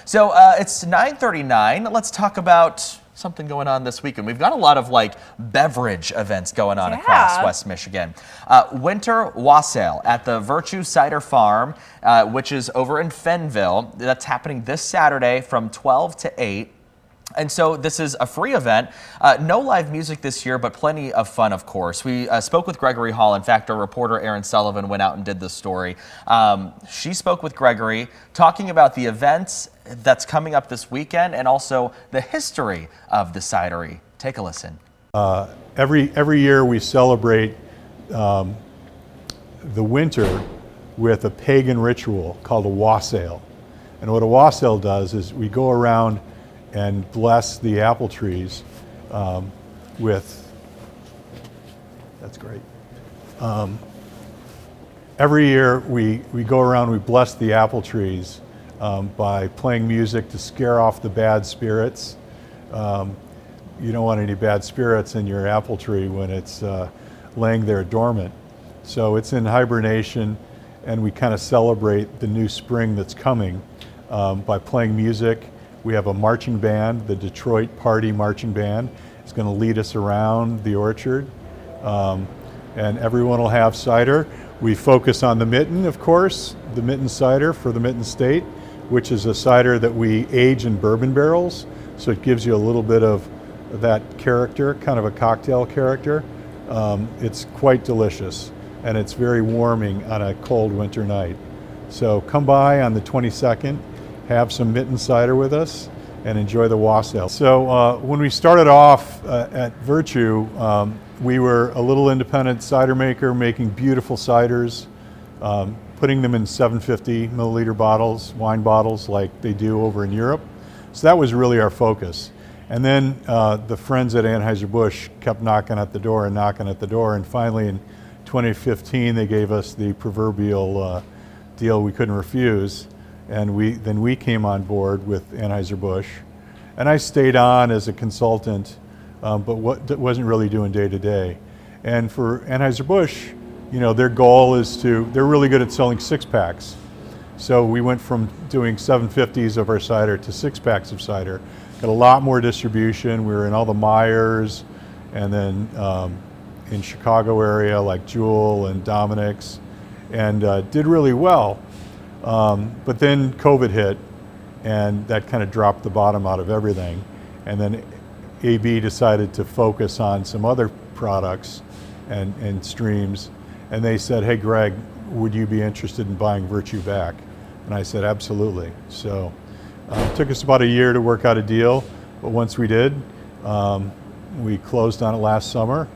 So it's 9:39. Let's talk about something going on this weekend. We've got a lot of beverage events going on across West Michigan. Winter Wassail at the Virtue Cider Farm, which is over in Fennville. That's happening this Saturday from 12 to 8. And so this is a free event. No live music this year, but plenty of fun, of course. We spoke with Gregory Hall. In fact, our reporter Erin Sullivan went out and did this story. She spoke with Gregory, talking about the events that's coming up this weekend and also the history of the cidery. Take a listen. Every year we celebrate the winter with a pagan ritual called a wassail. And what a wassail does is we go around and bless the apple trees with, that's great. Every year we go around, we bless the apple trees by playing music to scare off the bad spirits. You don't want any bad spirits in your apple tree when it's laying there dormant. So it's in hibernation, and we kind of celebrate the new spring that's coming by playing music. We have a marching band, the Detroit Party Marching Band. It's going to lead us around the orchard, and everyone will have cider. We focus on the Mitten, of course, the Mitten cider for the Mitten State, which is a cider that we age in bourbon barrels, so it gives you a little bit of that character, kind of a cocktail character. It's quite delicious, and it's very warming on a cold winter night. So come by on the 22nd. Have some Mitten cider with us and enjoy the wassail. So when we started off at Virtue, we were a little independent cider maker making beautiful ciders, putting them in 750 milliliter bottles, wine bottles like they do over in Europe. So that was really our focus. And then the friends at Anheuser-Busch kept knocking at the door, and finally in 2015 they gave us the proverbial deal we couldn't refuse. And then we came on board with Anheuser-Busch, and I stayed on as a consultant, but wasn't really doing day to day. And for Anheuser-Busch, their goal is they're really good at selling 6-packs. So we went from doing 750s of our cider to 6-packs of cider. Got a lot more distribution. We were in all the Myers, and then in Chicago area like Jewel and Dominic's, and did really well. But then COVID hit, and that kind of dropped the bottom out of everything. And then AB decided to focus on some other products and streams. And they said, hey, Greg, would you be interested in buying Virtue back? And I said, absolutely. So it took us about a year to work out a deal. But once we did, we closed on it last summer.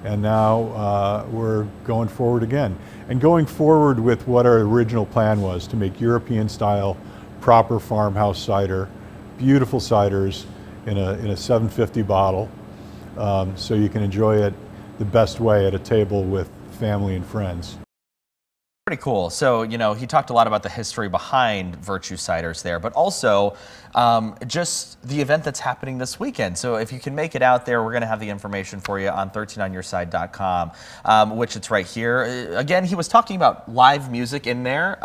And now we're going forward again. And going forward with what our original plan was, to make European style, proper farmhouse cider, beautiful ciders in a 750 bottle, so you can enjoy it the best way at a table with family and friends. Pretty cool. So, he talked a lot about the history behind Virtue Ciders there, but also just the event that's happening this weekend. So if you can make it out there, we're going to have the information for you on 13onyourside.com, which it's right here. Again, he was talking about live music in there.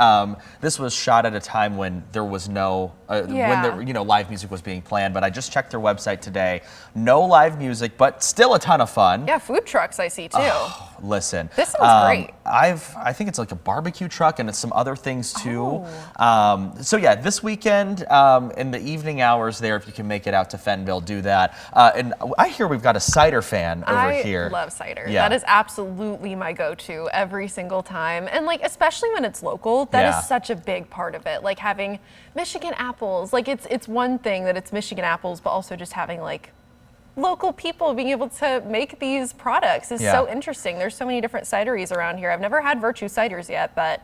This was shot at a time when there was no, live music was being planned, but I just checked their website today. No live music, but still a ton of fun. Yeah, food trucks I see too. Oh, listen. This sounds great. I think it's like a barbecue truck and some other things too. So yeah, this weekend in the evening hours there, if you can make it out to Fennville, do that. And I hear we've got a cider fan over here. I love cider. Yeah. That is absolutely my go-to every single time. And especially when it's local, that is such a big part of it. Like having Michigan apples. It's one thing that it's Michigan apples, but also just having local people being able to make these products is so interesting. There's so many different cideries around here. I've never had Virtue Ciders yet, but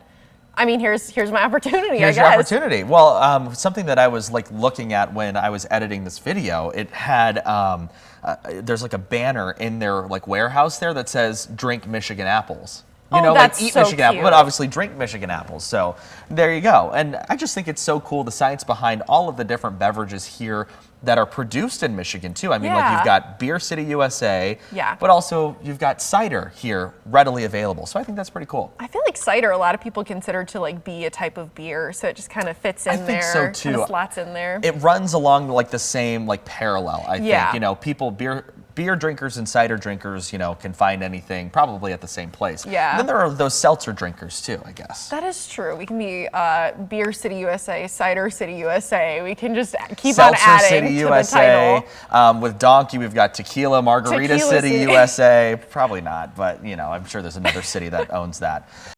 I mean, here's my opportunity, Here's I guess. your opportunity. Well, something that I was looking at when I was editing this video, it had, there's a banner in their warehouse there that says, drink Michigan apples. You know, that's like eat so Michigan apple, but cute. obviously drink Michigan apples. So there you go. And I just think it's so cool, the science behind all of the different beverages here that are produced in Michigan too. I mean, like you've got Beer City USA, but also you've got cider here readily available. So I think that's pretty cool. I feel like cider, a lot of people consider to like be a type of beer, so it just kind of fits in there. I think so too. Kind of slots in there. It runs along like the same like parallel. I think, you know, people beer drinkers and cider drinkers, you know, can find anything probably at the same place. Yeah. And then there are those seltzer drinkers too, I guess. That is true. We can be Beer City USA, Cider City USA. We can just keep Seltzer on adding City to USA. the title. With Donkey, we've got Tequila Margarita Tequila City City. USA. Probably not, but you know, I'm sure there's another city that owns that.